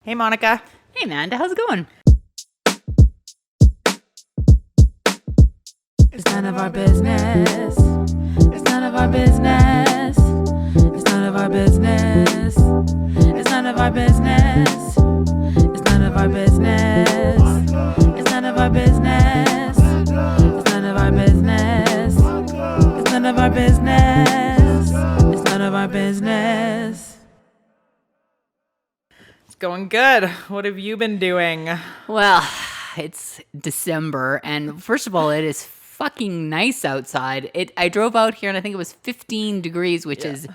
Hey, Monica. Hey, Amanda, how's it going? It's none of our business. It's none of our business. It's none of our business. It's none of our business. It's none of our business. It's none of our business. It's none of our business. It's none of our business. It's none of our business. It's going good. What have you been doing? Well, it's December, and first of all, it is fucking nice outside. I drove out here, and I think it was 15 degrees, which is.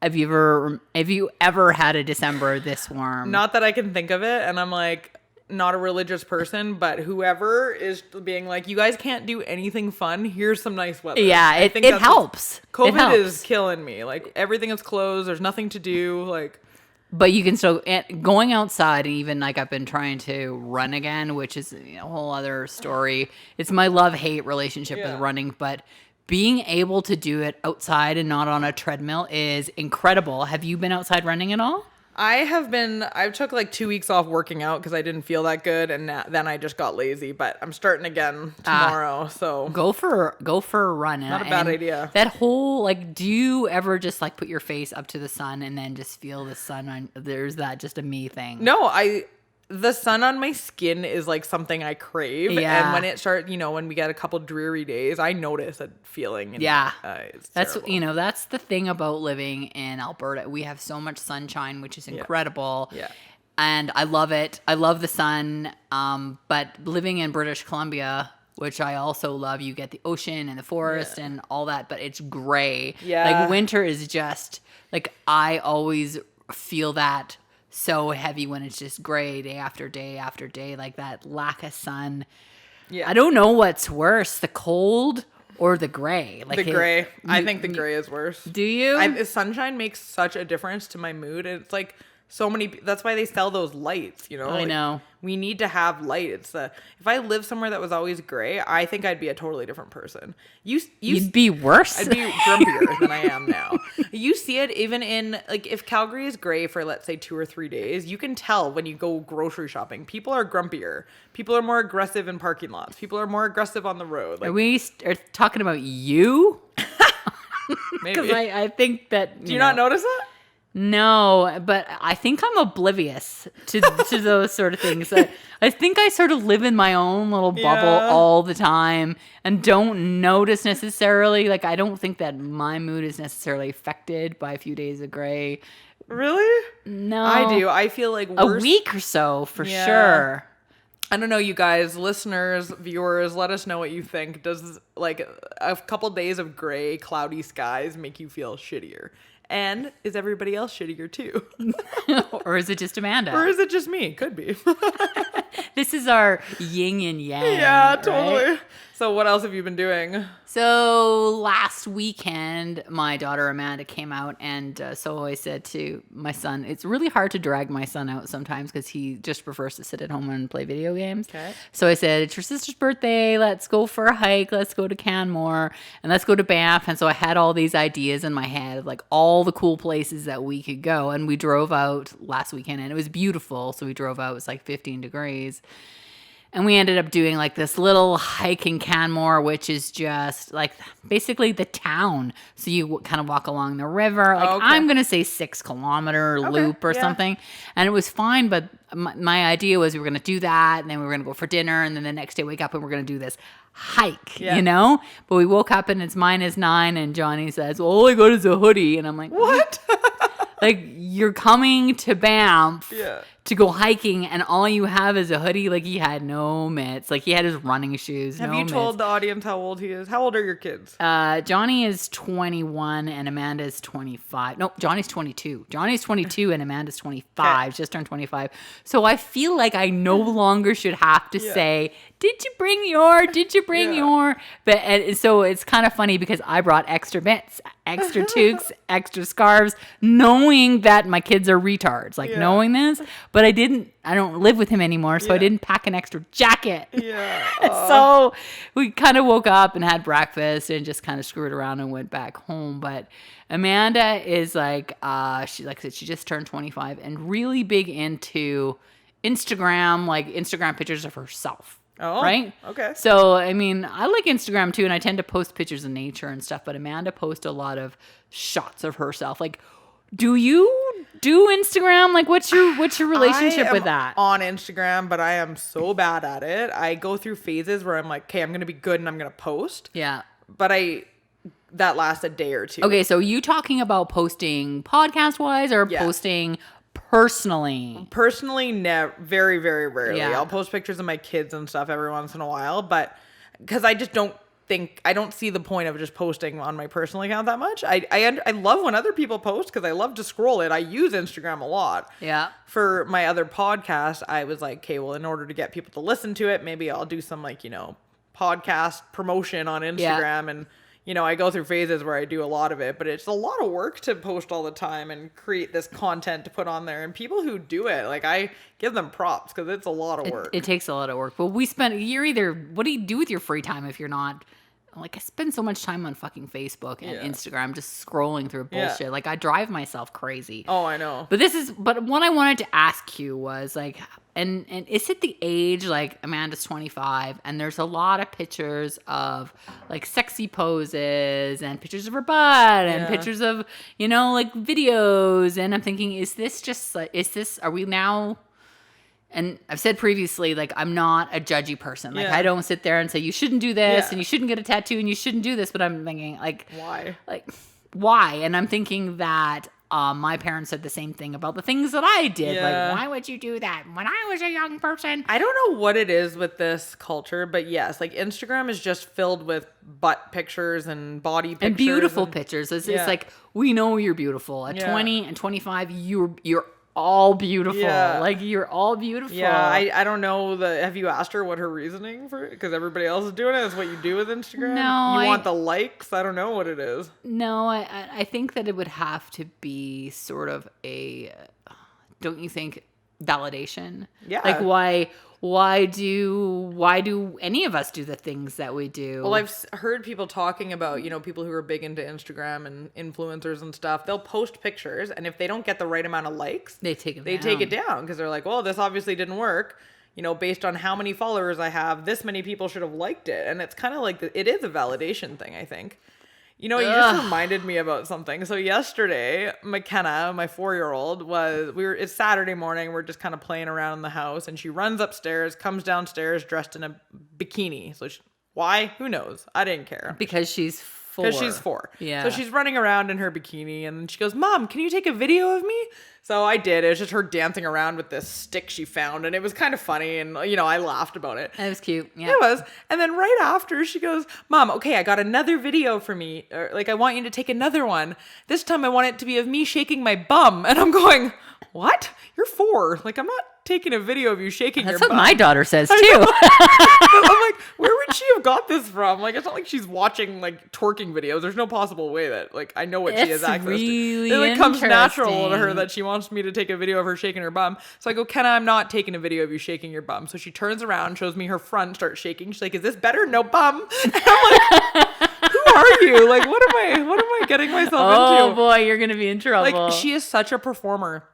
Have you ever had a December this warm? Not that I can think of it, and I'm like not a religious person, but whoever is being like, you guys can't do anything fun. Here's some nice weather. Yeah, it helps. COVID is killing me. Like everything is closed. There's nothing to do. Like. But you can still, going outside, and even like I've been trying to run again, which is a whole other story. It's my love-hate relationship with running, but being able to do it outside and not on a treadmill is incredible. Have you been outside running at all? I took like 2 weeks off working out because I didn't feel that good, and then I just got lazy. But I'm starting again tomorrow, so go for a run. Not a bad idea. That whole do you ever just put your face up to the sun and then just feel the sun on? There's that just a me thing. No, the sun on my skin is like something I crave. Yeah. And when it starts, when we get a couple dreary days, I notice a feeling. And, it's that's terrible. That's the thing about living in Alberta. We have so much sunshine, which is incredible. Yeah. And I love it. I love the sun. But living in British Columbia, which I also love, you get the ocean and the forest and all that, but it's gray. Yeah. Winter is just I always feel that so heavy when it's just gray day after day after day, like that lack of sun. Yeah. I don't know what's worse, the cold or the gray. The gray. I think the gray is worse. Do you? Sunshine makes such a difference to my mood. And it's like so many, that's why they sell those lights, I know. We need to have light. If I lived somewhere that was always gray, I think I'd be a totally different person. You'd be worse. I'd be grumpier than I am now. You see it even in, if Calgary is gray for, let's say, 2 or 3 days, you can tell when you go grocery shopping. People are grumpier. People are more aggressive in parking lots. People are more aggressive on the road. Are we talking about you? Maybe. Because I think that... Do you not notice it? No, but I think I'm oblivious to those sort of things. I think I sort of live in my own little bubble all the time and don't notice necessarily. I don't think that my mood is necessarily affected by a few days of gray. Really? No. I do. I feel like a week or so for sure. I don't know, you guys, listeners, viewers, let us know what you think. Does a couple days of gray, cloudy skies make you feel shittier? And is everybody else shittier too? Or is it just Amanda? Or is it just me? Could be. This is our yin and yang. Yeah, totally. Right? So what else have you been doing? So last weekend, my daughter Amanda came out, and so I said to my son, it's really hard to drag my son out sometimes because he just prefers to sit at home and play video games. Okay. So I said, it's your sister's birthday. Let's go for a hike. Let's go to Canmore, and let's go to Banff. And so I had all these ideas in my head of all the cool places that we could go. And we drove out last weekend, and it was beautiful. So we drove out. It was 15 degrees. And we ended up doing this little hike in Canmore, which is just basically the town. So you kind of walk along the river. I'm going to say 6 kilometer loop or something. And it was fine. But my idea was we were going to do that. And then we were going to go for dinner. And then the next day wake up and we're going to do this hike, But we woke up and it's -9. And Johnny says, well, all I got is a hoodie. And I'm like, what? You're coming to Banff to go hiking and all you have is a hoodie. He had no mitts. He had his running shoes. Have you told the audience how old he is? How old are your kids? Johnny is 21 and Amanda is 25. No, Johnny's 22. Johnny's 22 and Amanda's 25. Okay. Just turned 25. So I feel like I no longer should have to say, did you bring your? But so it's kind of funny because I brought extra mitts extra toques, extra scarves, knowing that my kids are retards, like knowing this. But I don't live with him anymore, so I didn't pack an extra jacket. Yeah. So we kind of woke up and had breakfast and just kind of screwed around and went back home. But Amanda is like I said, she just turned 25 and really big into Instagram, like Instagram pictures of herself. Oh, right? Okay. So, I mean, I like Instagram too, and I tend to post pictures of nature and stuff, but Amanda posts a lot of shots of herself. Like, do you do Instagram? Like, what's your relationship with that? On Instagram, but I am so bad at it. I go through phases where I'm like, okay, I'm going to be good and I'm going to post. Yeah. But that lasts a day or two. Okay, so you talking about posting podcast-wise or Yes. posting personally? Personally, very, very rarely. Yeah. I'll post pictures of my kids and stuff every once in a while, but because I just don't see the point of just posting on my personal account that much. I love when other people post because I love to scroll it. I use Instagram a lot. Yeah. For my other podcast, I was like, okay, well, in order to get people to listen to it, maybe I'll do some podcast promotion on Instagram and I go through phases where I do a lot of it, but it's a lot of work to post all the time and create this content to put on there. And people who do it, like, I give them props because it's a lot of work. It takes a lot of work. But what do you do with your free time if you're not, like, I spend so much time on fucking Facebook and Instagram just scrolling through bullshit. Yeah. Like, I drive myself crazy. Oh, I know. But what I wanted to ask you was, like, and is it the age, like, Amanda's 25 and there's a lot of pictures of, like, sexy poses and pictures of her butt and pictures of, like, videos, and I'm thinking, are we now, and I've said previously, like, I'm not a judgy person. Like, I don't sit there and say, you shouldn't do this and you shouldn't get a tattoo and you shouldn't do this, but I'm thinking, like, Why? Like, why? And I'm thinking that my parents said the same thing about the things that I did. Yeah. Like, why would you do that when I was a young person? I don't know what it is with this culture, but yes, like, Instagram is just filled with butt pictures and body pictures. And beautiful pictures. It's like, we know you're beautiful. At 20 and 25, you're all beautiful. Yeah. Like, you're all beautiful. Yeah, I don't know. Have you asked her what her reasoning for it? Because everybody else is doing it. It's what you do with Instagram. No, you want the likes? I don't know what it is. No, I think that it would have to be sort of don't you think, validation? Yeah. Like, why do any of us do the things that we do? Well, I've heard people talking about, people who are big into Instagram and influencers and stuff. They'll post pictures, and if they don't get the right amount of likes, they take it down because they're like, well, this obviously didn't work. Based on how many followers I have, this many people should have liked it. And it's kind of like, it is a validation thing, I think. You just reminded me about something. So yesterday, McKenna, my 4-year-old, it's Saturday morning. We're just kind of playing around in the house, and she runs upstairs, comes downstairs dressed in a bikini. So why? Who knows? I didn't care. Because she's 4. Because she's 4. Yeah. So she's running around in her bikini, and she goes, Mom, can you take a video of me? So I did. It was just her dancing around with this stick she found, and it was kind of funny, and, I laughed about it. It was cute. Yeah. It was. And then right after, she goes, Mom, okay, I got another video for me. Or, like, I want you to take another one. This time I want it to be of me shaking my bum. And I'm going, what? You're 4. Like, I'm not taking a video of you shaking your That's bum. what my daughter says too. I'm like, where would she have got this from? Like, it's not like she's watching, like, twerking videos. There's no possible way that, like, I know what she has access really to. It comes natural to her interesting. that she wants me to take a video of her shaking her bum. So I go, Kenna, I'm not taking a video of you shaking your bum. So she turns around, shows me her front, starts shaking. She's like, is this better? No bum. And I'm like, who are you? Like, what am I getting myself into? Oh boy, you're gonna be in trouble. Like, she is such a performer.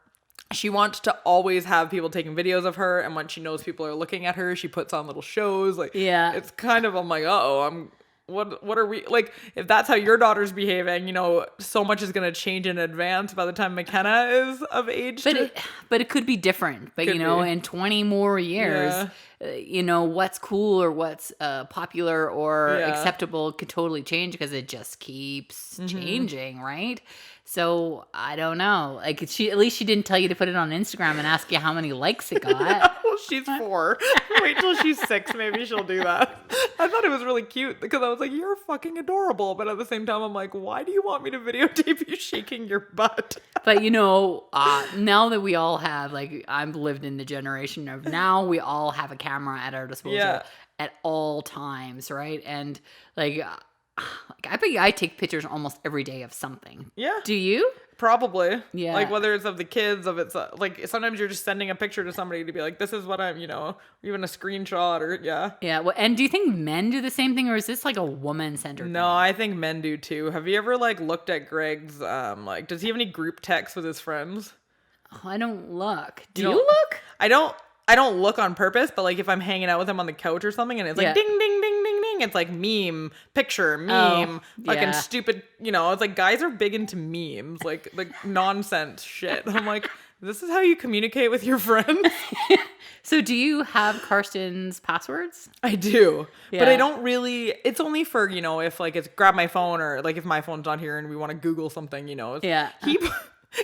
She wants to always have people taking videos of her, and when she knows people are looking at her, she puts on little shows. Like, Yeah. it's kind of, I'm like, what are we, like, if that's how your daughter's behaving, so much is going to change in advance by the time McKenna is of age. But it could be different. But, Could be. in 20 more years, what's cool or what's popular or acceptable could totally change because it just keeps changing, right? So I don't know. Like, at least she didn't tell you to put it on Instagram and ask you how many likes it got. Well, she's 4. Wait till she's 6. Maybe she'll do that. I thought it was really cute because I was like, you're fucking adorable. But at the same time, I'm like, why do you want me to videotape you shaking your butt? But, now that we all have, like, I've lived in the generation of now we all have a camera at our disposal at all times, right? And, like, I bet you I take pictures almost every day of something. Yeah. Do you? Probably. Yeah. Like whether it's of the kids, of it's like sometimes you're just sending a picture to somebody to be like, this is what I'm, even a screenshot or yeah. Yeah. Well, and do you think men do the same thing, or is this like a woman-centered No, I think men do too. Have you ever like looked at Greg's does he have any group texts with his friends? thing? Oh, I don't look. Do You you don't- look? I don't look on purpose, but like if I'm hanging out with him on the couch or something and it's like Yeah. ding ding ding ding ding, it's like meme, picture, meme, fucking yeah. stupid, it's like guys are big into memes, like nonsense shit. I'm like, this is how you communicate with your friends? So do you have Karsten's passwords? I do. But Yeah. I don't really, it's only for, if like it's grab my phone or like if my phone's not here and we want to Google something, it's, Yeah.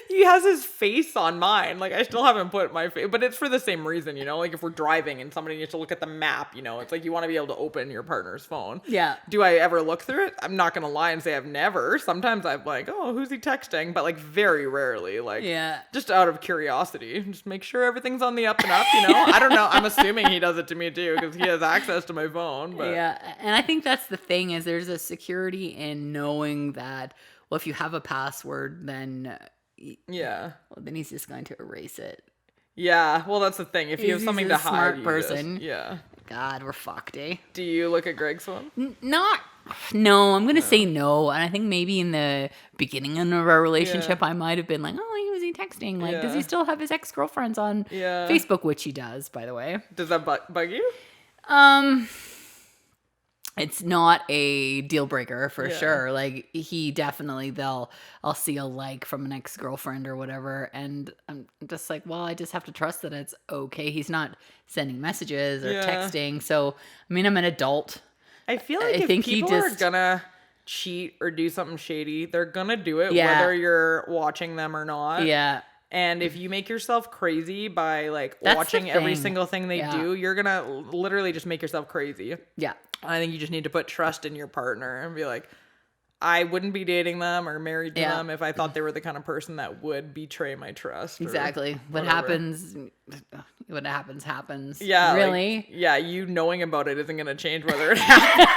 He has his face on mine. Like I still haven't put my face, but it's for the same reason, like if we're driving and somebody needs to look at the map, it's like you want to be able to open your partner's phone. Yeah. Do I ever look through it? I'm not going to lie and say I've never. Sometimes I'm like, oh, who's he texting? But like very rarely, like Yeah. just out of curiosity, just make sure everything's on the up and up, I don't know. I'm assuming he does it to me too because he has access to my phone. But Yeah. And I think that's the thing is there's a security in knowing that, well, if you have a password, then yeah. then he's just going to erase it. Yeah, well, that's the thing. If you have He's something a to hide, smart you person. just- yeah. God, we're fucked, eh? Do you look at Greg's phone? No, I'm going to say no. And I think maybe in the beginning of our relationship, I might have been like, oh, who is he texting? Like, does he Yeah. still have his ex-girlfriends on Yeah. Facebook, which he does, by the way. Does that bug you? It's not a deal breaker for Yeah. sure. Like he definitely I'll see a like from an ex-girlfriend or whatever. And I'm just like, well, I just have to trust that it's okay. He's not sending messages or Yeah. texting. So, I mean, I'm an adult. I feel like I if think he people are just- gonna cheat or do something shady, they're gonna do it Yeah. whether you're watching them or not. Yeah. And if you make yourself crazy by like That's the watching every thing. single thing they Yeah. do, you're gonna literally just make yourself crazy. Yeah. I think you just need to put trust in your partner and be like, I wouldn't be dating them or married to Yeah. them if I thought they were the kind of person that would betray my trust. or Exactly. What whatever. happens. Yeah. like, Really? yeah. You knowing about it isn't going to change whether it happens.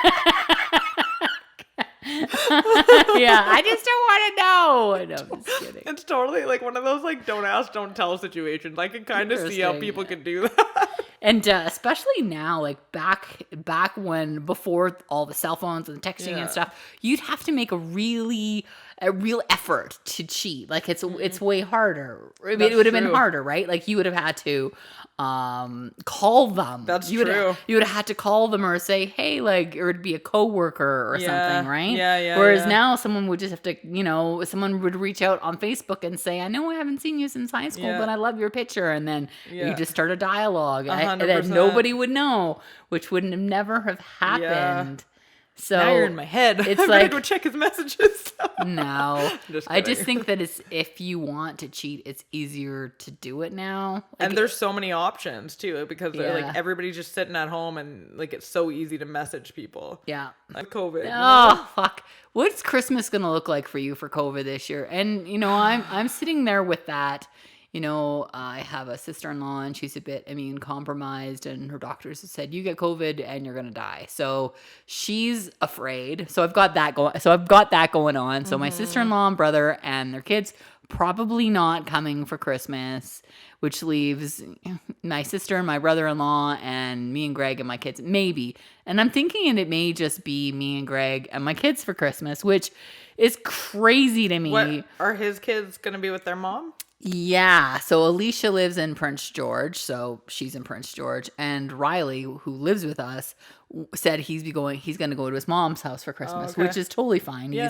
Yeah. I just don't want to know. No, I'm just kidding. It's totally like one of those like don't ask, don't tell situations. I can kind of see how Interesting, people yeah. could do that. And especially now, like back when before all the cell phones and texting Yeah. and stuff, you'd have to make a real effort to cheat. Like it's way harder. I mean, That's it would have been true. harder, right? Like you would have had to call them. That's you true. You would have had to call them or say, hey, like, or it'd be a coworker or Yeah. something, right? Yeah, Whereas yeah. now someone would just have to, someone would reach out on Facebook and say, I know I haven't seen you since high school, Yeah. but I love your picture. And then Yeah. you just start a dialogue. And 100%. then nobody would know, which wouldn't have never have happened. So Now you're in my head. it's I better like- go check his messages. no, Just I just kidding. think that it's if you want to cheat, it's easier to do it now. Like, And there's so many options too because Yeah. like everybody's just sitting at home and like it's so easy to message people. yeah. Like COVID. you know? Oh fuck! What's Christmas gonna look like for you for COVID this year? And I'm sitting there with that. I have a sister-in-law and she's a bit immune compromised, and her doctors have said you get COVID and you're gonna die. So she's afraid. So I've got that going. On. So my sister-in-law and brother and their kids probably not coming for Christmas, which leaves my sister and my brother-in-law and me and Greg and my kids, maybe. And I'm thinking it may just be me and Greg and my kids for Christmas, which is crazy to me. What are his kids gonna be with their mom? Yeah. So Alicia lives in Prince George. So she's in Prince George. And Riley, who lives with us, said he's going to go to his mom's house for Christmas, okay. which is totally fine. Yeah.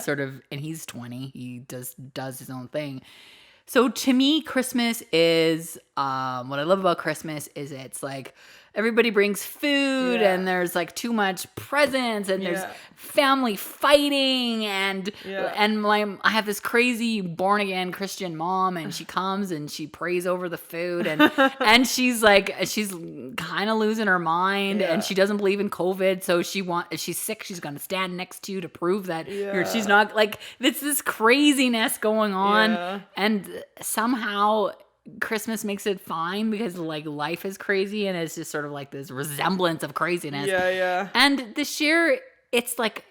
And he's 20. He does his own thing. So to me, Christmas is, what I love about Christmas is it's like everybody brings food Yeah. and there's like too much presents and there's Yeah. family fighting and Yeah. I have this crazy born again Christian mom, and she comes and she prays over the food and and she's kind of losing her mind, Yeah. and she doesn't believe in COVID, so if she's sick, she's gonna stand next to you to prove that she's not, like, it's this craziness going on. Yeah. And somehow Christmas makes it fine because like life is crazy and it's just sort of like this resemblance of craziness. Yeah. And this year, it's like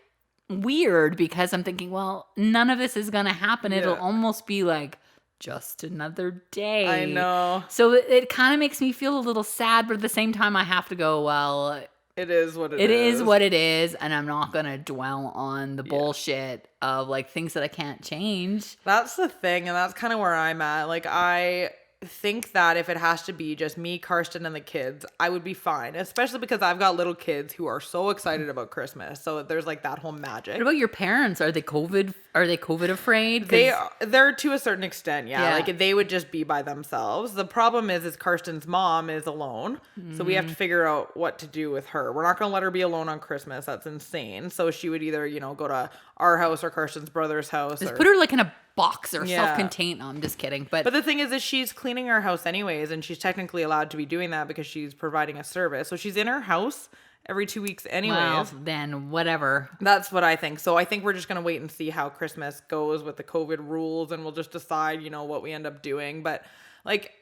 weird because I'm thinking, well, none of this is going to happen. It'll Yeah. almost be like just another day. I know. So it kind of makes me feel a little sad, but at the same time, I have to go, well, It is what it is what it is, and I'm not going to dwell on the bullshit of like things that I can't change. That's the thing, and that's kind of where I'm at. Like, I think that if it has to be just me, Karsten, and the kids, I would be fine. Especially because I've got little kids who are so excited about Christmas. So there's like that whole magic. What about your parents? Are they COVID afraid? They're to a certain extent, yeah. Yeah. Like they would just be by themselves. The problem is Karsten's mom is alone, so we have to figure out what to do with her. We're not going to let her be alone on Christmas. That's insane. So she would either go to our house or Karsten's brother's house. Just or, put her like in a box or Yeah. self-contained. No, I'm just kidding. But the thing is she's cleaning our house anyways, and she's technically allowed to be doing that because she's providing a service. So she's in her house every 2 weeks anyways. well, then whatever. That's what I think. So I think we're just going to wait and see how Christmas goes with the COVID rules, and we'll just decide, what we end up doing. But like,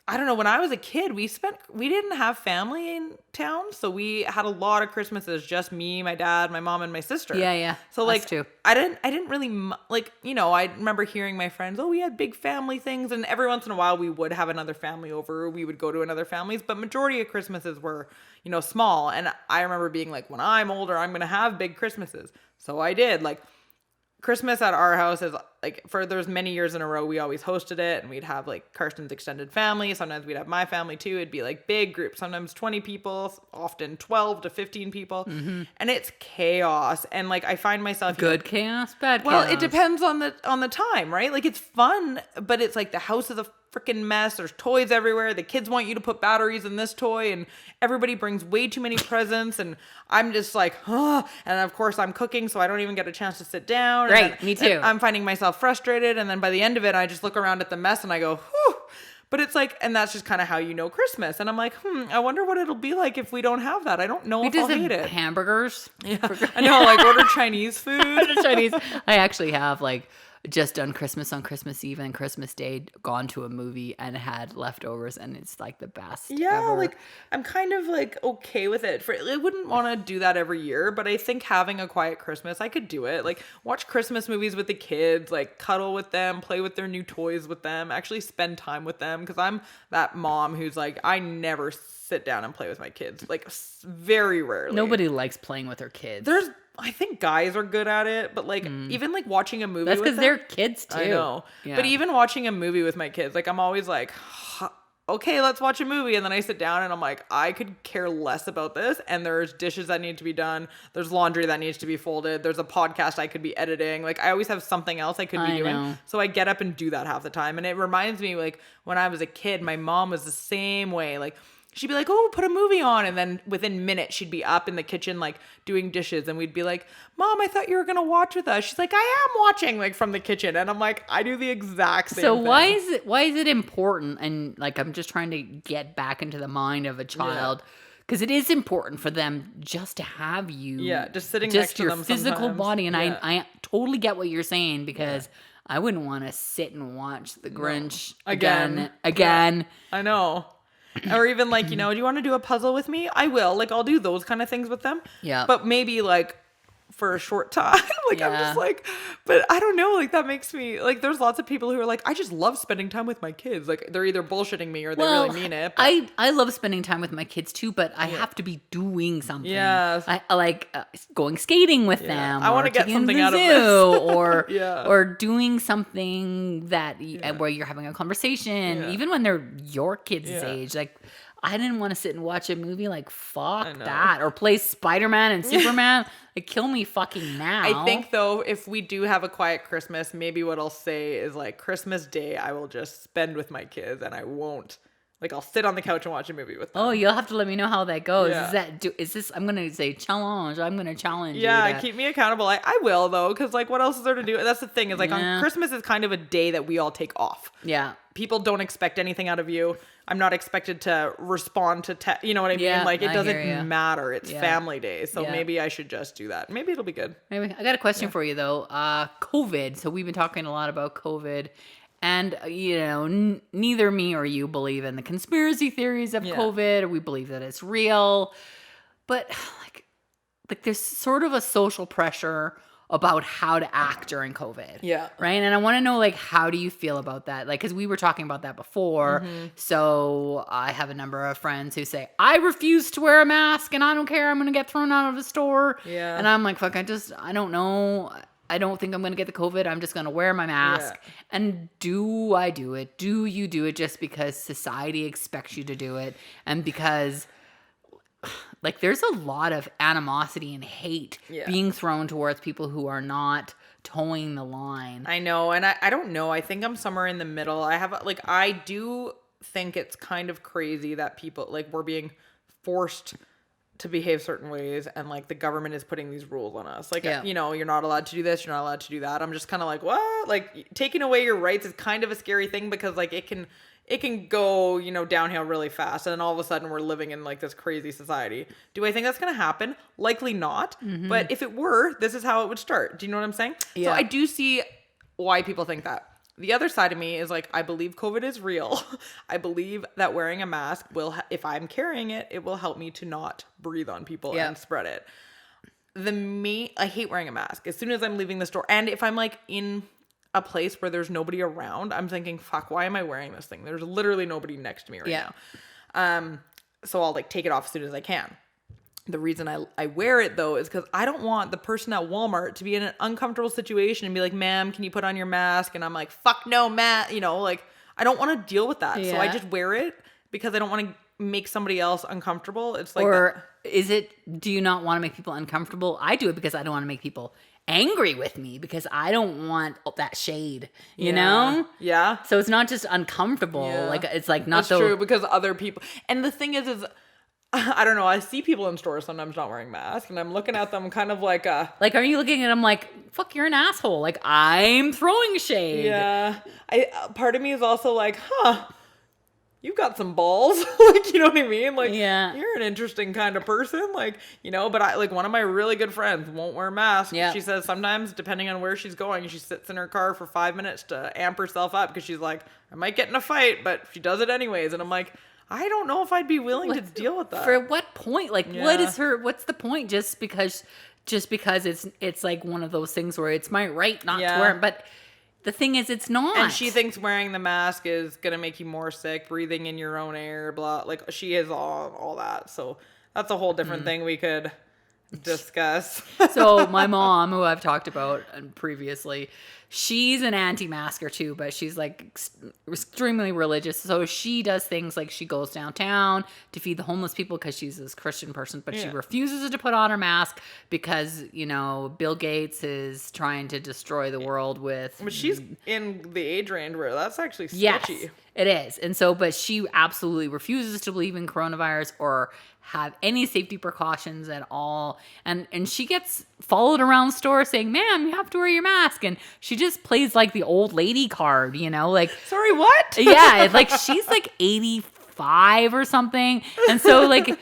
I don't know, when I was a kid, we didn't have family in town. So we had a lot of Christmases, just me, my dad, my mom, and my sister. Yeah. So Us like, too. I didn't really I remember hearing my friends, oh, we had big family things. And every once in a while we would have another family over. We would go to another family's, but majority of Christmases were, small. And I remember being like, when I'm older, I'm going to have big Christmases. So I did. Like, Christmas at our house is like, for there's many years in a row, we always hosted it, and we'd have like Karsten's extended family. Sometimes we'd have my family too. It'd be like big groups, sometimes 20 people, often 12 to 15 people. And it's chaos. And like, I find myself Good chaos, bad chaos. well, it depends on the time, right? Like, it's fun, but it's like the house is a freaking mess. There's toys everywhere. The kids want you to put batteries in this toy, and everybody brings way too many presents, and I'm just like, and of course I'm cooking, so I don't even get a chance to sit down. Right, And then- me too. and I'm finding myself frustrated, and then by the end of it, I just look around at the mess and I go, whew. But it's like, and that's just kind of how Christmas. And I'm like, I wonder what it'll be like if we don't have that. I don't know if I'll hate it. Hamburgers. Yeah. I know, like order Chinese food. Chinese. I actually have like just done Christmas on Christmas Eve and Christmas Day, gone to a movie and had leftovers, and it's like the best. Yeah, ever. like I'm kind of like okay with it. I wouldn't want to do that every year, but I think having a quiet Christmas, I could do it. Like watch Christmas movies with the kids, like cuddle with them, play with their new toys with them, actually spend time with them. Because I'm that mom who's like, I never sit down and play with my kids, like very rarely. Nobody likes playing with their kids. I think guys are good at it, but like even like watching a movie That's with because them, they're kids too. I know. Yeah. But even watching a movie with my kids, like I'm always like, okay, let's watch a movie. And then I sit down and I'm like, I could care less about this. And there's dishes that need to be done. There's laundry that needs to be folded. There's a podcast I could be editing. Like I always have something else I could be doing. know. So I get up and do that half the time. And it reminds me like when I was a kid, my mom was the same way. Like she'd be like, oh, put a movie on. And then within minutes, she'd be up in the kitchen, like doing dishes. And we'd be like, Mom, I thought you were going to watch with us. She's like, I am watching, like from the kitchen. And I'm like, I do the exact same So thing. why is it important? And like, I'm just trying to get back into the mind of a child. Because it is important for them just to have you. Yeah, just sitting just next to your them physical sometimes. body. And Yeah. I totally get what you're saying because I wouldn't want to sit and watch The Grinch Again. again. I know. Or even like, do you want to do a puzzle with me? I will. Like, I'll do those kind of things with them. Yeah. But maybe like for a short time. Like, I'm Yeah. just like, but I don't know. Like, that makes me like, there's lots of people who are like, I just love spending time with my kids. Like, they're either bullshitting me or they really mean it. But I love spending time with my kids too, but I have to be doing something. Yes. I like going skating with them. I wanna or get taking them something to the out of this. zoo, or Yeah. or doing something that where you're having a conversation, Yeah. even when they're your kids' Yeah. age. Like I didn't want to sit and watch a movie like fuck know. that, or play Spider-Man and Superman. Like kill me fucking now. I think though, if we do have a quiet Christmas, maybe what I'll say is like Christmas Day, I will just spend with my kids and I won't. Like, I'll sit on the couch and watch a movie with them. Oh, you'll have to let me know how that goes. Yeah. Is this? I'm gonna say challenge. I'm gonna challenge. Yeah, you to- keep me accountable. I will though, because like, what else is there to do? That's the thing is like Yeah. on Christmas is kind of a day that we all take off. Yeah. People don't expect anything out of you. I'm not expected to respond to you know what I mean? Yeah, Like it I hear ya. doesn't matter. It's Yeah. family day, so Yeah. maybe I should just do that. Maybe it'll be good. Maybe I got a question for you though. COVID. So we've been talking a lot about COVID, and neither me or you believe in the conspiracy theories of Yeah. COVID, or we believe that it's real. But like there's sort of a social pressure about how to act during COVID. Yeah. Right. And I want to know, like, how do you feel about that? Like, because we were talking about that before. Mm-hmm. So I have a number of friends who say, I refuse to wear a mask and I don't care. I'm going to get thrown out of a store. Yeah. And I'm like, fuck, I don't know. I don't think I'm going to get the COVID. I'm just going to wear my mask. Yeah. And do I do it? Do you do it just because society expects you to do it? And because, like, there's a lot of animosity and hate being thrown towards people who are not towing the line. I know. And I don't know. I think I'm somewhere in the middle. I do think it's kind of crazy that people, like, we're being forced to behave certain ways, and like the government is putting these rules on us. Like, you know, you're not allowed to do this, you're not allowed to do that. I'm just kind of like, what? Like, taking away your rights is kind of a scary thing, because like it can go, you know, downhill really fast, and then all of a sudden we're living in like this crazy society. Do I think that's going to happen? Likely not. But if it were, this is how it would start. Do you know what I'm saying? Yeah. So I do see why people think that. The other side of me is like, I believe COVID is real. I believe that wearing a mask will, if I'm carrying it, it will help me to not breathe on people and spread it. I hate wearing a mask as soon as I'm leaving the store. And if I'm like in a place where there's nobody around, I'm thinking, fuck, why am I wearing this thing? There's literally nobody next to me right now. So I'll like take it off as soon as I can. The reason I wear it though is because I don't want the person at Walmart to be in an uncomfortable situation and be like, ma'am, can you put on your mask? And I'm like, fuck no, Matt. You know, like, I don't want to deal with that. So I just wear it because I don't want to make somebody else uncomfortable. It's like, do you not want to make people uncomfortable? I do it because I don't want to make people angry with me, because I don't want that shade, you know? Yeah. So it's not just uncomfortable. Yeah. Like, it's like not That's true, because other people, and the thing is I don't know, I see people in stores sometimes not wearing masks, and I'm looking at them kind of like are you looking at them like, fuck, you're an asshole. Like, I'm throwing shade. Yeah. Part of me is also like, you've got some balls. Like, you know what I mean? Like, you're an interesting kind of person. Like, you know, but I, like, one of my really good friends won't wear a mask. Yeah. She says sometimes, depending on where she's going, she sits in her car for 5 minutes to amp herself up, because she's like, I might get in a fight, but she does it anyways. And I'm like, I don't know if I'd be willing to deal with that. For what point? Like, what's the point? Just because it's like one of those things where it's my right not to wear it. But the thing is, it's not. And she thinks wearing the mask is going to make you more sick, breathing in your own air, blah. Like, she is all that. So that's a whole different thing we could discuss. So my mom, who I've talked about previously, she's an anti-masker too, but she's like extremely religious. So she does things like she goes downtown to feed the homeless people because she's this Christian person, but she refuses to put on her mask because, you know, Bill Gates is trying to destroy the world with... But she's in the age range where that's actually sketchy. Yes, it is. And so, but she absolutely refuses to believe in coronavirus or have any safety precautions at all. And she gets followed around stores saying, ma'am, you have to wear your mask. And she just plays like the old lady card, you know, like, sorry, what? Yeah. Like, she's like 85 or something. And so like,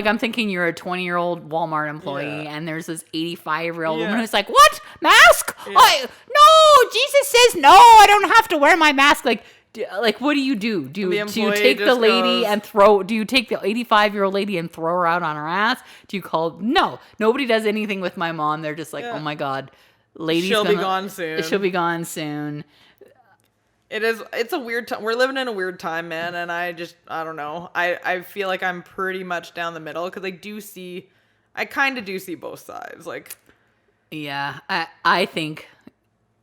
I'm thinking you're a 20-year-old Walmart employee and there's this 85-year-old woman who's like, what? Mask? No, Jesus says no, I don't have to wear my mask. Like, what do you do? Do you take the lady and do you take the 85-year-old lady and throw her out on her ass? Do you call? No, nobody does anything with my mom. They're just like, oh my God, she'll be gone soon. She'll be gone soon. It's a weird time. We're living in a weird time, man. And I don't know. I feel like I'm pretty much down the middle, because I kind of do see both sides. Like, yeah,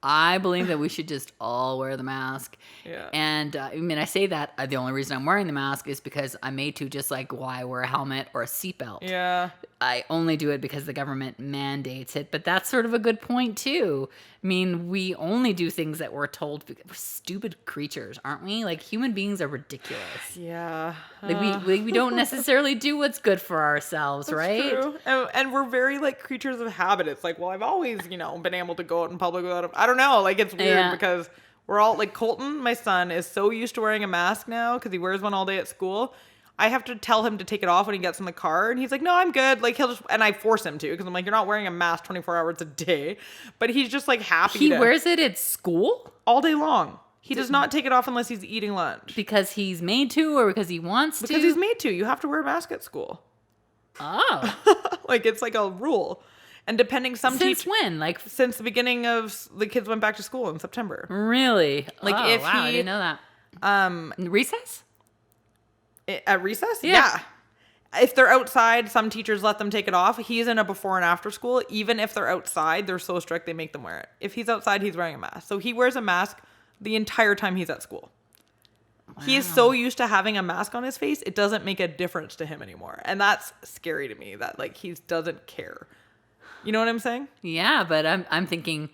I believe that we should just all wear the mask. Yeah. And I mean, I say that the only reason I'm wearing the mask is because I'm made to, just like why I wear a helmet or a seatbelt. Yeah. I only do it because the government mandates it. But that's sort of a good point, too. I mean, we only do things that we're told because we're stupid creatures, aren't we? Like, human beings are ridiculous. Yeah. Like, we don't necessarily do what's good for ourselves, That's right? True. And we're very, like, creatures of habit. It's like, well, I've always, you know, been able to go out in public without I don't know. Like, it's weird because we're all, like, Colton, my son, is so used to wearing a mask now because he wears one all day at school. I have to tell him to take it off when he gets in the car, and he's like, no, I'm good. Like, and I force him to, because I'm like, you're not wearing a mask 24 hours a day. But he's just like happy. He wears it at school? All day long. He does not take it off unless he's eating lunch. Because he's made to, or because he wants to? Because he's made to. You have to wear a mask at school. Oh. Like, it's like a rule. And depending, Since when? Like, since the beginning of the kids went back to school in September. really? Like, oh, if wow, I he- didn't know that. Recess? At recess? Yeah. If they're outside, some teachers let them take it off. He's in a before and after school. Even if they're outside, they're so strict they make them wear it. If he's outside, he's wearing a mask. So he wears a mask the entire time he's at school. Wow. He is so used to having a mask on his face, it doesn't make a difference to him anymore. And that's scary to me, that like he doesn't care. You know what I'm saying? Yeah, but I'm thinking,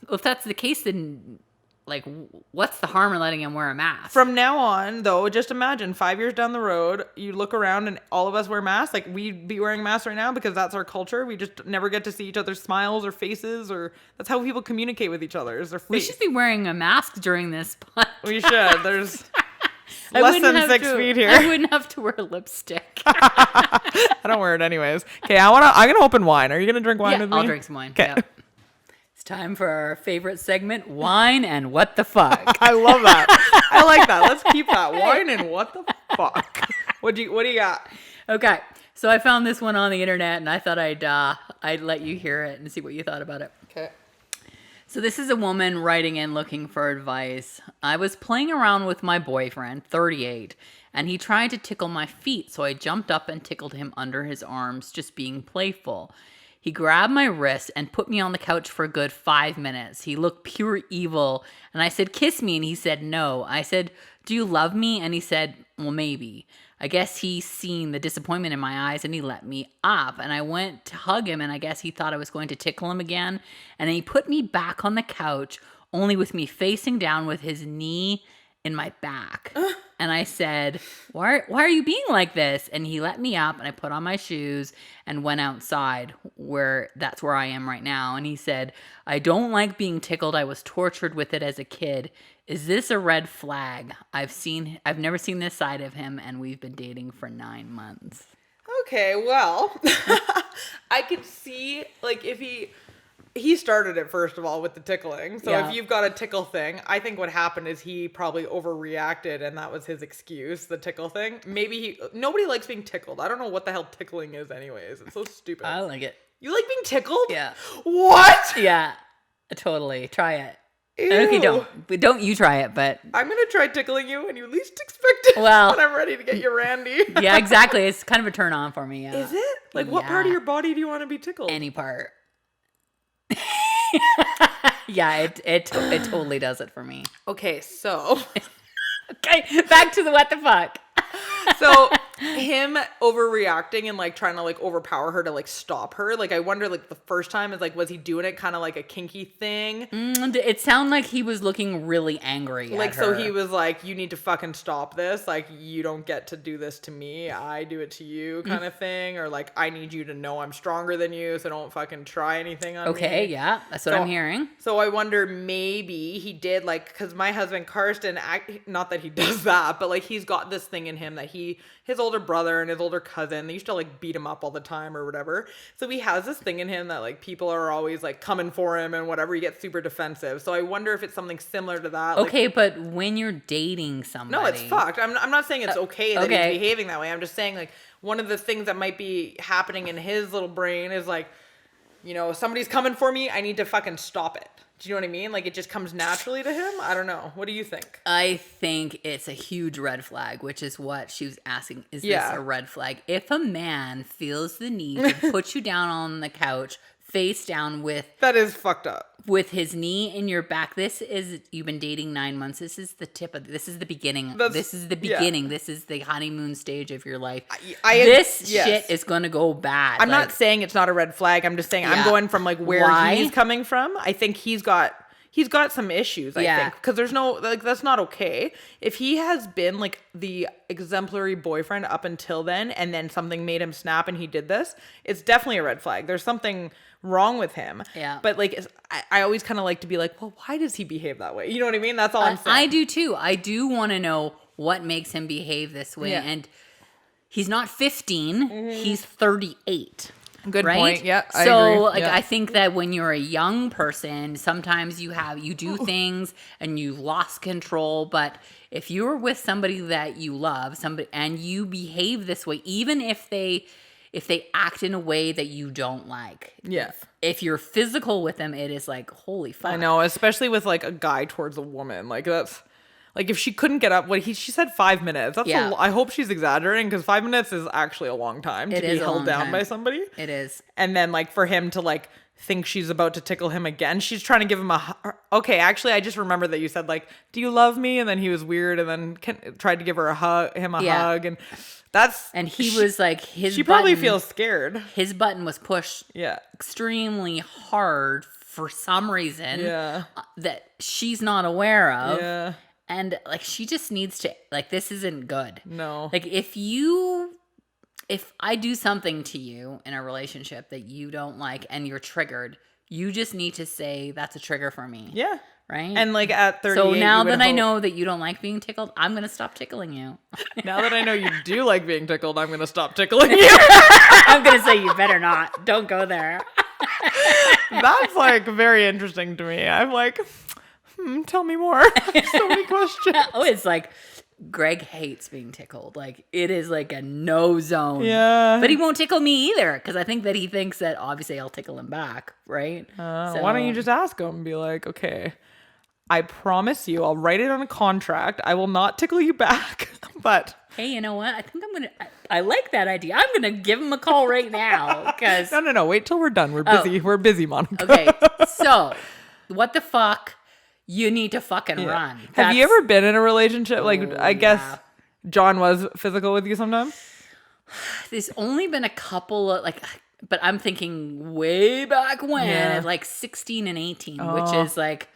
well, if that's the case, then like, what's the harm in letting him wear a mask? From now on, though, just imagine 5 years down the road, you look around and all of us wear masks. Like, we'd be wearing masks right now because that's our culture. We just never get to see each other's smiles or faces, or that's how people communicate with each other, is their face. We should be wearing a mask during this podcast. We should. There's less than 6 feet here. I wouldn't have to wear lipstick. I don't wear it anyways. Okay, I'm gonna open wine. Are you gonna drink wine with me? I'll drink some wine. Okay. Yep. It's time for our favorite segment, wine and what the fuck. I love that. I like that. Let's keep that. Wine and what the fuck. What do you got? Okay, so I found this one on the internet, and I thought I'd let you hear it and see what you thought about it. Okay. So this is a woman writing in looking for advice. I was playing around with my boyfriend, 38, and he tried to tickle my feet, so I jumped up and tickled him under his arms, just being playful. He grabbed my wrist and put me on the couch for a good 5 minutes. He looked pure evil, and I said, "Kiss me," and he said, "No." I said, "Do you love me?" And he said, "Well, maybe." I guess he's seen the disappointment in my eyes, and he let me up. And I went to hug him, and I guess he thought I was going to tickle him again. And he put me back on the couch, only with me facing down with his knee in my back. And I said, why are you being like this? And he let me up, and I put on my shoes and went outside, that's where I am right now. And he said, "I don't like being tickled. I was tortured with it as a kid. Is this a red flag? I've never seen this side of him, and we've been dating for 9 months." Okay, well, I could see, like, if he started it, first of all, with the tickling. So Yeah. if you've got a tickle thing, I think what happened is he probably overreacted, and that was his excuse, the tickle thing. Maybe nobody likes being tickled. I don't know what the hell tickling is anyways. It's so stupid. I like it. You like being tickled? Yeah. What? Yeah, totally. Try it. Ew. Okay, don't you try it, but I'm going to try tickling you when you least expect it. Well- when I'm ready to get you randy. yeah, exactly. It's kind of a turn on for me. Yeah. Is it? Like, what part of Yeah. your body do you want to be tickled? Any part. Yeah, it totally does it for me. Okay, so... Okay, back to the what the fuck. So him overreacting and like trying to like overpower her to like stop her. Like I wonder, like the first time is like, was he doing it kind of like a kinky thing? It sounded like he was looking really angry. Like, at so her. he was like, "You need to fucking stop this. Like, you don't get to do this to me. I do it to you," kind of thing. Or like, "I need you to know I'm stronger than you, so don't fucking try anything on me." Okay, yeah, that's what I'm hearing. So I wonder, maybe he did, like, because my husband Karsten, not that he does that, but like he's got this thing in him that his older brother and his older cousin, they used to like beat him up all the time or whatever. So he has this thing in him that like people are always like coming for him and whatever. He gets super defensive. So I wonder if it's something similar to that. Okay, but when you're dating somebody, No, it's fucked. I'm not saying it's okay that okay. he's behaving that way. I'm just saying, like, one of the things that might be happening in his little brain is like, you know, somebody's coming for me, I need to fucking stop it. Do you know what I mean? Like, it just comes naturally to him. I don't know. What do you think? I think it's a huge red flag, which is what she was asking. Is this a red flag? If a man feels the need to put you down on the couch, face down that is fucked up. With his knee in your back, you've been dating 9 months. This is the beginning. This is the beginning. This is the honeymoon stage of your life. Shit is going to go bad. I'm not saying it's not a red flag. I'm just saying I'm going from like where he's coming from. I think he's got some issues, I think, because there's no, like, that's not okay. If he has been like the exemplary boyfriend up until then, and then something made him snap and he did this, it's definitely a red flag. There's something wrong with him. Yeah. But like, I always kind of like to be like, well, why does he behave that way? You know what I mean? That's all I'm saying. I do too. I do want to know what makes him behave this way. Yeah. And he's not 15, he's 38. Good right? point. Yeah, I so agree. like Yeah. I think that when you're a young person, sometimes you do things and you lost control. But if you're with somebody that you love, and you behave this way, even if if they act in a way that you don't like. Yeah. If you're physical with them, it is like, holy fuck. I know, especially with like a guy towards a woman. Like that's like if she couldn't get up, she said 5 minutes. That's I hope she's exaggerating because 5 minutes is actually a long time to be held down by somebody. It is. And then like for him to like think she's about to tickle him again, she's trying to give him okay, actually I just remembered that you said like, do you love me? And then he was weird and then tried to give her a hug, hug, and he was like, she probably feels scared. His button was pushed extremely hard for some reason that she's not aware of. Yeah. And like she just needs to, like, this isn't good. No. Like if I do something to you in a relationship that you don't like and you're triggered, you just need to say that's a trigger for me. Yeah. Right? And like at 38, so now that I know that you don't like being tickled, I'm going to stop tickling you. Now that I know you do like being tickled, I'm going to stop tickling you. I'm going to say you better not. Don't go there. That's like very interesting to me. I'm like, tell me more. So many questions. Oh, it's like Greg hates being tickled. Like it is like a no zone. Yeah. But he won't tickle me either because I think that he thinks that obviously I'll tickle him back, right? Why don't you just ask him and be like, okay, I promise you, I'll write it on a contract. I will not tickle you back. But hey, you know what? I think I like that idea. I'm gonna give him a call right now because no. Wait till we're done. We're busy. We're busy, Monica. Okay. So, what the fuck? You need to fucking run. Have you ever been in a relationship? Like, I guess John was physical with you sometime? There's only been a couple of, like, but I'm thinking way back when, at like 16 and 18, which is like,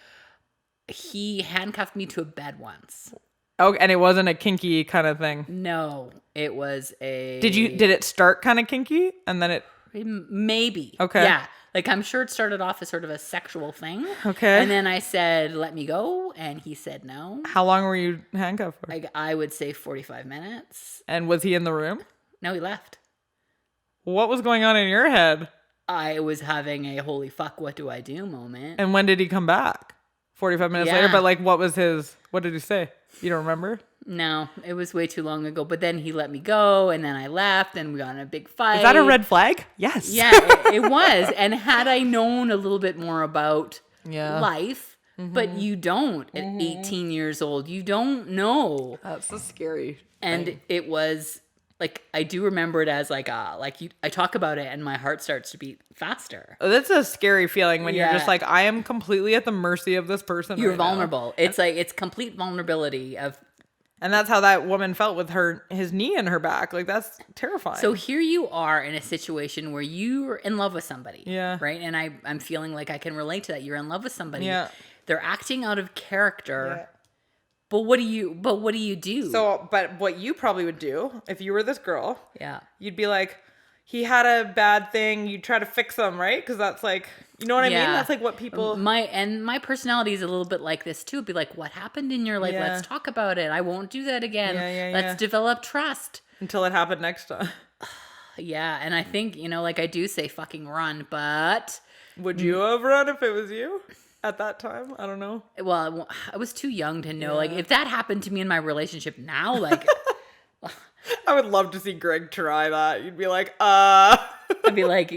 he handcuffed me to a bed once. Oh, and it wasn't a kinky kind of thing? No, it was a... Did it start kind of kinky? And then it... Maybe. Okay. Yeah. Like, I'm sure it started off as sort of a sexual thing. Okay. And then I said, let me go. And he said no. How long were you handcuffed for? Like, I would say 45 minutes. And was he in the room? No, he left. What was going on in your head? I was having a holy fuck, what do I do moment. And when did he come back? 45 minutes later? But like, what did he say? You don't remember? No, it was way too long ago. But then he let me go, and then I left, and we got in a big fight. Is that a red flag? Yes. Yeah, it was. And had I known a little bit more about life, but you don't at 18 years old, you don't know. That's a scary And thing. it was like, I do remember it as like I talk about it, and my heart starts to beat faster. Oh, that's a scary feeling when you're just like, I am completely at the mercy of this person. You're right vulnerable. Now. It's like, it's complete vulnerability of. And that's how that woman felt with his knee in her back. Like, that's terrifying. So here you are in a situation where you're in love with somebody. Yeah. Right? And I'm feeling like I can relate to that. You're in love with somebody. Yeah. They're acting out of character. Yeah. But what do you do? So, but what you probably would do if you were this girl, you'd be like, he had a bad thing. You'd try to fix him, right? Because that's like, you know what I mean? That's like what people... My personality is a little bit like this too. It'd be like, what happened in your life? Yeah. Let's talk about it. I won't do that again. Let's develop trust. Until it happened next time. Yeah, and I think, like I do say fucking run, but... Would you have run if it was you? At that time? I don't know. Well, I was too young to know. Like, if that happened to me in my relationship now, like... I would love to see Greg try that. You'd be like, I'd be like,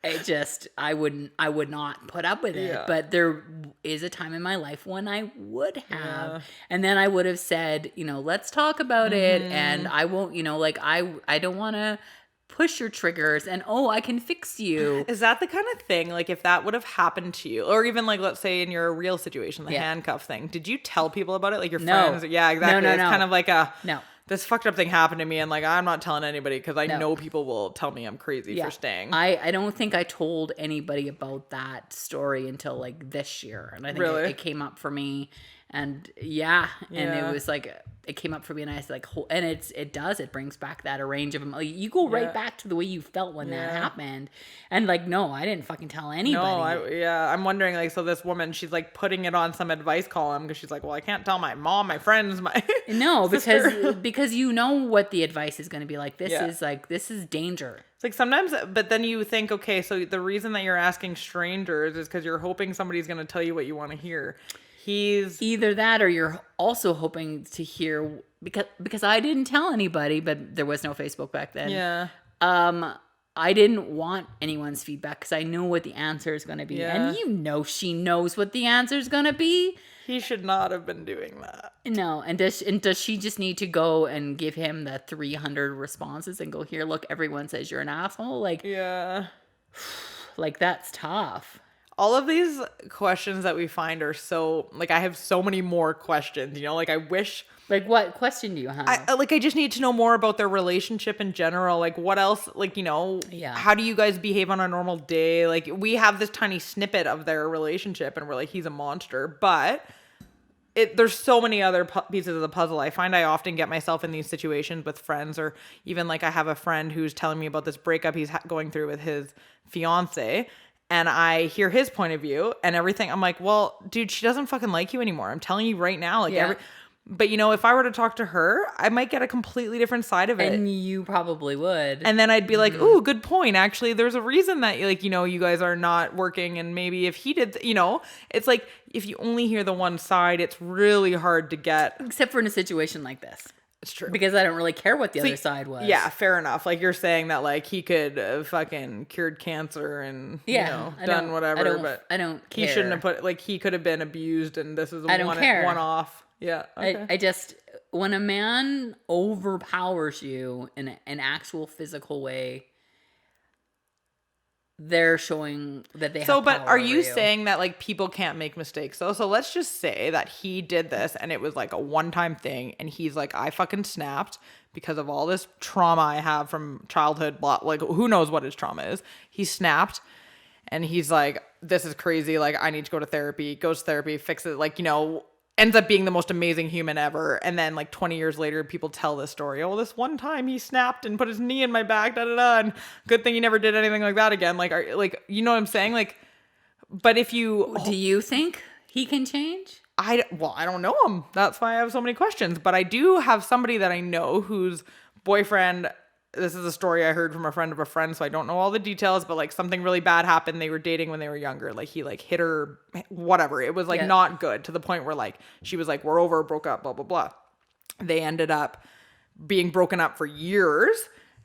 I would not put up with it. Yeah. But there is a time in my life when I would have. Yeah. And then I would have said, let's talk about it. And I won't, like, I don't want to push your triggers and, I can fix you. Is that the kind of thing, like, if that would have happened to you, or even like, let's say in your real situation, the handcuff thing, did you tell people about it? Like your friends? Yeah, exactly. No. It's kind of like no. This fucked up thing happened to me, and like, I'm not telling anybody because I know people will tell me I'm crazy for staying. I don't think I told anybody about that story until like this year. And I think it came up for me. And and it was like, it came up for me, and I was like, and it brings back that range of, like, you go right back to the way you felt when that happened. And like, no, I didn't fucking tell anybody. No, I'm wondering, like, so this woman, she's like putting it on some advice column because she's like, well, I can't tell my mom, my friends, my no, because you know what the advice is going to be like. This is danger. It's like sometimes, but then you think, okay, so the reason that you're asking strangers is because you're hoping somebody's going to tell you what you want to hear. He's either that, or you're also hoping to hear, because I didn't tell anybody, but there was no Facebook back then. Yeah. I didn't want anyone's feedback because I know what the answer is going to be. Yeah. And you know she knows what the answer is going to be. He should not have been doing that. No, and does she just need to go and give him the 300 responses and go, here, look, everyone says you're an asshole? Like, Yeah. like that's tough. All of these questions that we find are so, like, I have so many more questions, you know, like I wish... Like, what question do you have? I just need to know more about their relationship in general. Like, what else, like, you know, Yeah. how do you guys behave on a normal day? Like, we have this tiny snippet of their relationship and we're like, he's a monster. But there's so many other pieces of the puzzle. I find I often get myself in these situations with friends, or even like I have a friend who's telling me about this breakup he's going through with his fiance. And I hear his point of view and everything. I'm like, well, dude, she doesn't fucking like you anymore. I'm telling you right now. Like, Yeah. But, you know, if I were to talk to her, I might get a completely different side of it. And you probably would. And then I'd be like, ooh, good point. Actually, there's a reason that, like, you know, you guys are not working. And maybe if he did, you know, it's like if you only hear the one side, it's really hard to get. Except for in a situation like this. It's true. Because I don't really care what the other side was. Yeah, fair enough. Like you're saying that, like, he could have fucking cured cancer and, you know, done whatever. But I don't care. He shouldn't have put, like, he could have been abused and this is I don't care. one off. Yeah. Okay. I just, when a man overpowers you in an actual physical way, they're showing that they have power. But are over you saying that, like, people can't make mistakes though? So let's just say that he did this and it was like a one-time thing and he's like, I fucking snapped because of all this trauma I have from childhood, blah, like, who knows what his trauma is. He snapped and he's like, this is crazy, like, I need to go to therapy. Goes to therapy, fixes it, like, you know, ends up being the most amazing human ever. And then like 20 years later, people tell this story. Oh, this one time he snapped and put his knee in my back, da da da. And good thing he never did anything like that again. Like, you know what I'm saying? Like, but if you... Do you think he can change? I don't know him. That's why I have so many questions. But I do have somebody that I know whose boyfriend... This is a story I heard from a friend of a friend, so I don't know all the details, but like something really bad happened. They were dating when they were younger. Like he like hit her, whatever. It was like not good, to the point where like she was like, we're over, broke up, blah, blah, blah. They ended up being broken up for years.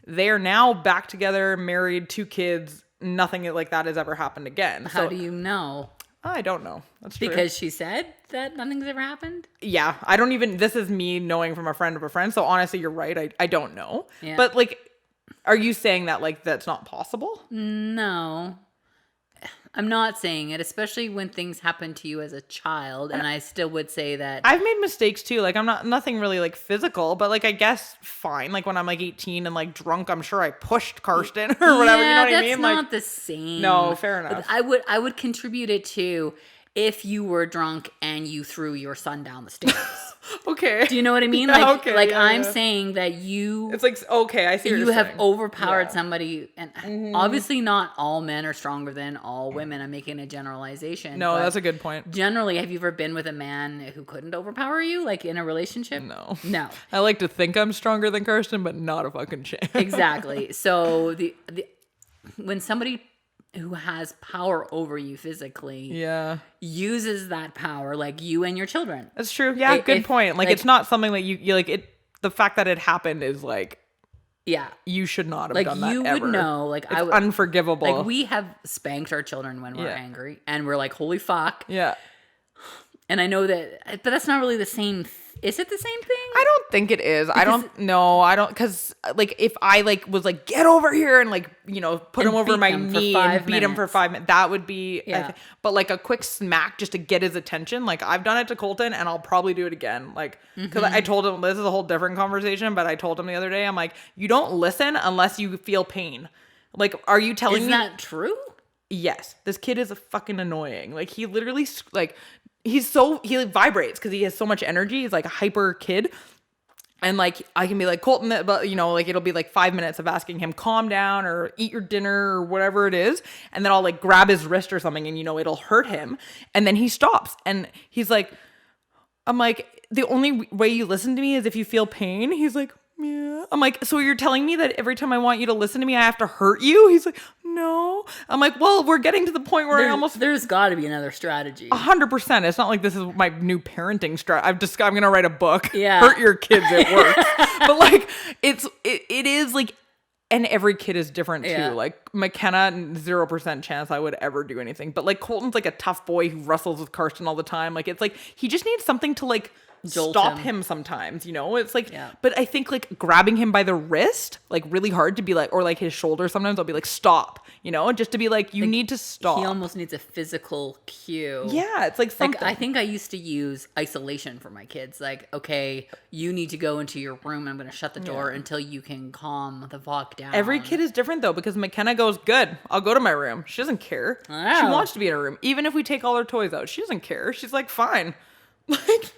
They are now back together, married, 2 kids. Nothing like that has ever happened again. How do you know? I don't know. That's true. Because she said that nothing's ever happened? Yeah. I don't even, this is me knowing from a friend of a friend. So honestly, you're right. I don't know. Yeah. But like, are you saying that like that's not possible? No. I'm not saying it, especially when things happen to you as a child. And I still would say that I've made mistakes too. Like I'm nothing really like physical, but like I guess fine. Like when I'm like 18 and like drunk, I'm sure I pushed Karsten or whatever. You know what I mean? That's Like not the same. No, fair enough. I would contribute it to if you were drunk and you threw your son down the stairs. Okay. Do you know what I mean? Yeah, Like, okay, like yeah, I'm yeah. saying that you... It's like, okay, I see what you you're have saying. overpowered Yeah. somebody, and obviously not all men are stronger than all women. I'm making a generalization. No, but that's a good point. generally, have you ever been with a man who couldn't overpower you, like in a relationship? No. No. I like to think I'm stronger than Karsten, but not a fucking chance. Exactly. So when somebody who has power over you physically Yeah. uses that power, like you and your children. That's true. Yeah, good point. Like it's not something that you like it. The fact that it happened is like, Yeah. you should not have Like done that you ever. would know, like It's I would, unforgivable. like we have spanked our children when we're Yeah. angry and we're like, holy fuck. Yeah. And I know that, but that's not really the same. Is it the same thing? I don't think it is. I don't know. I don't, because like if I like was like, get over here and like, you know, put And him over beat my them for knee 5 and beat him for minutes. 5 minutes, that would be, Yeah. but like a quick smack just to get his attention. Like I've done it to Colton and I'll probably do it again. Like, because I told him, this is a whole different conversation, but I told him the other day, I'm like, you don't listen unless you feel pain. Like, are you telling Is me? that true? Yes, this kid is fucking annoying. Like he literally like he vibrates because he has so much energy. He's like a hyper kid. And like I can be like, Colton, but you know, like it'll be like 5 minutes of asking him calm down or eat your dinner or whatever it is, and then I'll like grab his wrist or something, and you know it'll hurt him, and then he stops and he's like, I'm like, the only way you listen to me is if you feel pain. He's like, yeah. I'm like, so you're telling me that every time I want you to listen to me, I have to hurt you? He's like, no. I'm like, well, we're getting to the point where There's got to be another strategy. 100%. It's not like this is my new parenting strategy. I'm gonna write a book. Yeah. Hurt your kids. It works. But like, it is like, And every kid is different too. Yeah. Like McKenna, 0% chance I would ever do anything. But like Colton's like a tough boy who wrestles with Karsten all the time. Like it's like he just needs something to like Jolt stop him. him sometimes, you know? It's like, Yeah. but I think like grabbing him by the wrist, like really hard to be like, or like his shoulder sometimes I'll be like, stop, you know? Just to be like, you need to stop. He almost needs a physical cue. Yeah, it's like something. Like I think I used to use isolation for my kids. Like, okay, you need to go into your room. I'm going to shut the door until you can calm the fuck down. Every kid is different though, because McKenna goes, good, I'll go to my room. She doesn't care. She Wow. wants to be in her room. Even if we take all her toys out, she doesn't care. She's like, fine. Like,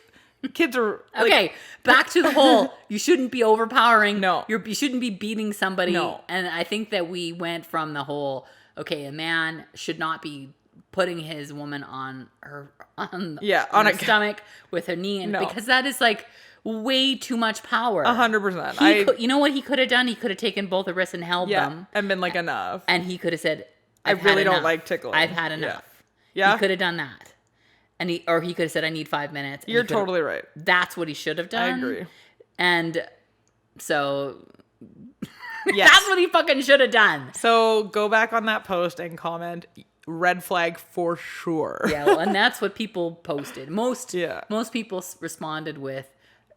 kids are like, Okay, back to the whole. You shouldn't be overpowering. No. You shouldn't be beating somebody. No. And I think that we went from the whole. Okay, a man should not be putting his woman on her on her stomach with her knee, and because that is like way too much power. 100%. You know what he could have done? He could have taken both the wrists and held them, and been like, enough. and he could have said, I really don't enough. like tickling. I've had enough. Yeah. He could have done that. And he could have said, I need 5 minutes. And You're totally right. That's what he should have done. I agree. And so Yes. that's what he fucking should have done. So go back on that post and comment red flag for sure. Yeah, well, and that's what people posted. Most people responded with,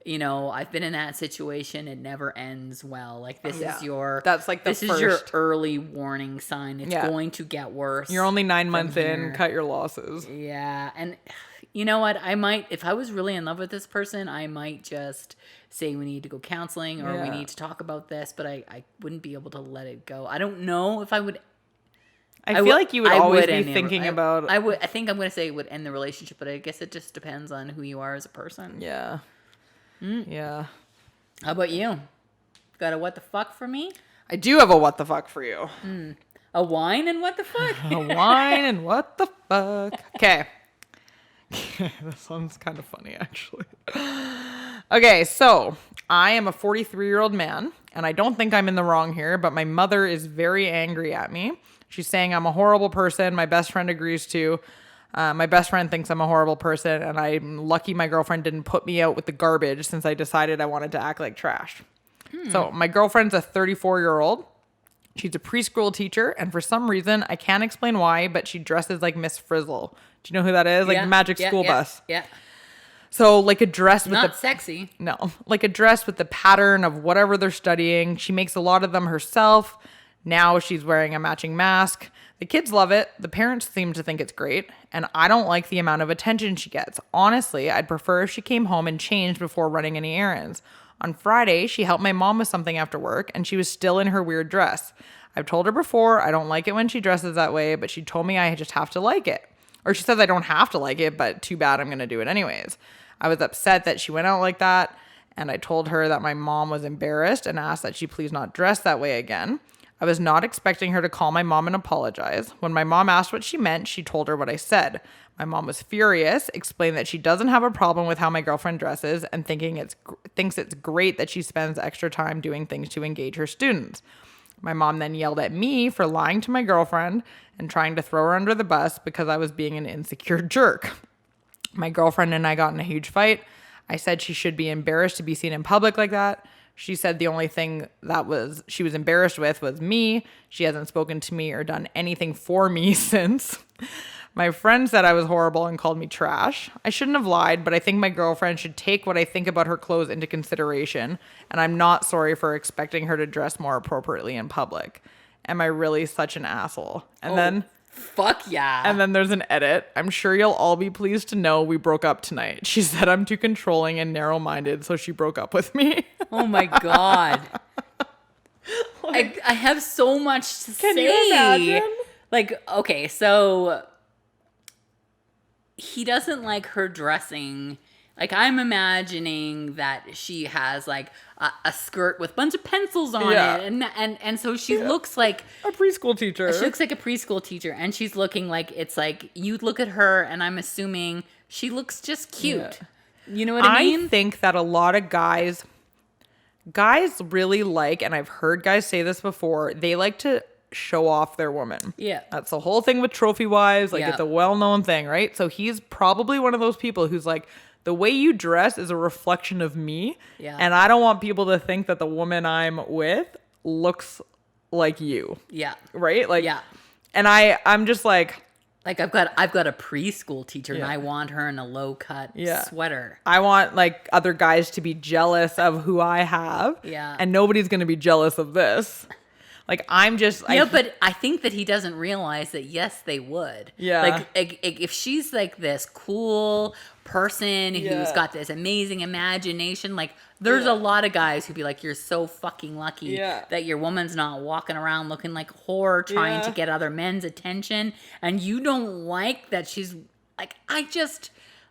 you know, I've been in that situation. It never ends well. Like this is your That's like the this first. is your early warning sign. It's going to get worse. You're only 9 months in. here. Cut your losses. Yeah, and you know what? I might, if I was really in love with this person, I might just say we need to go counseling or we need to talk about this. But I wouldn't be able to let it go. I don't know if I would. I feel like you would always be thinking about. I would. I think I'm going to say it would end the relationship, but I guess it just depends on who you are as a person. Yeah. Yeah. How about you? Got a what the fuck for me? I do have a what the fuck for you. A wine and what the fuck? A wine and what the fuck. Okay. This one's kind of funny, actually. Okay, so I am a 43-year-old man, and I don't think I'm in the wrong here, but my mother is very angry at me. She's saying I'm a horrible person. My best friend agrees to. My best friend thinks I'm a horrible person, and I'm lucky my girlfriend didn't put me out with the garbage since I decided I wanted to act like trash. So my girlfriend's a 34-year-old. She's a preschool teacher, and for some reason, I can't explain why, but she dresses like Miss Frizzle. Do you know who that is? Like the Magic School Bus. Yeah. So like a dress with Not sexy. No, like a dress with the pattern of whatever they're studying. She makes a lot of them herself. Now she's wearing a matching mask. The kids love it. The parents seem to think it's great. And I don't like the amount of attention she gets. Honestly, I'd prefer if she came home and changed before running any errands. On Friday, she helped my mom with something after work, and she was still in her weird dress. I've told her before, I don't like it when she dresses that way, but she told me I just have to like it. Or she says I don't have to like it, but too bad, I'm going to do it anyways. I was upset that she went out like that, and I told her that my mom was embarrassed and asked that she please not dress that way again. I was not expecting her to call my mom and apologize. When my mom asked what she meant, she told her what I said. My mom was furious, explained that she doesn't have a problem with how my girlfriend dresses, and thinks it's great that she spends extra time doing things to engage her students. My mom then yelled at me for lying to my girlfriend and trying to throw her under the bus because I was being an insecure jerk. My girlfriend and I got in a huge fight. I said she should be embarrassed to be seen in public like that. She said the only thing she was embarrassed with was me. She hasn't spoken to me or done anything for me since. My friend said I was horrible and called me trash. I shouldn't have lied, but I think my girlfriend should take what I think about her clothes into consideration, and I'm not sorry for expecting her to dress more appropriately in public. Am I really such an asshole? And then fuck yeah. And then there's an edit. I'm sure you'll all be pleased to know we broke up tonight. She said I'm too controlling and narrow-minded, so she broke up with me. Oh my God. I have so much to say. Can you imagine? Like, okay, so he doesn't like her dressing. Like, I'm imagining that she has like a skirt with a bunch of pencils on it, and so she looks like a preschool teacher. She looks like a preschool teacher, and she's looking like it's like you look at her, and I'm assuming she looks just cute. Yeah. You know what I mean? I think that a lot of guys really like, and I've heard guys say this before, they like to show off their woman. Yeah. That's the whole thing with trophy wives. Like, it's a well-known thing, right? So he's probably one of those people who's like, the way you dress is a reflection of me. Yeah. And I don't want people to think that the woman I'm with looks like you. Yeah. Right? Like, Yeah. and I'm just like I've got a preschool teacher and Yeah. I want her in a low cut Yeah. sweater. I want like other guys to be jealous of who I have. Yeah. And nobody's going to be jealous of this. Like, I'm just... Yeah, but I think that he doesn't realize that, yes, they would. Yeah. Like, if she's like this cool person who's Yeah. got this amazing imagination, like, there's a lot of guys who'd be like, you're so fucking lucky Yeah. that your woman's not walking around looking like a whore trying Yeah. to get other men's attention. And you don't like that she's like,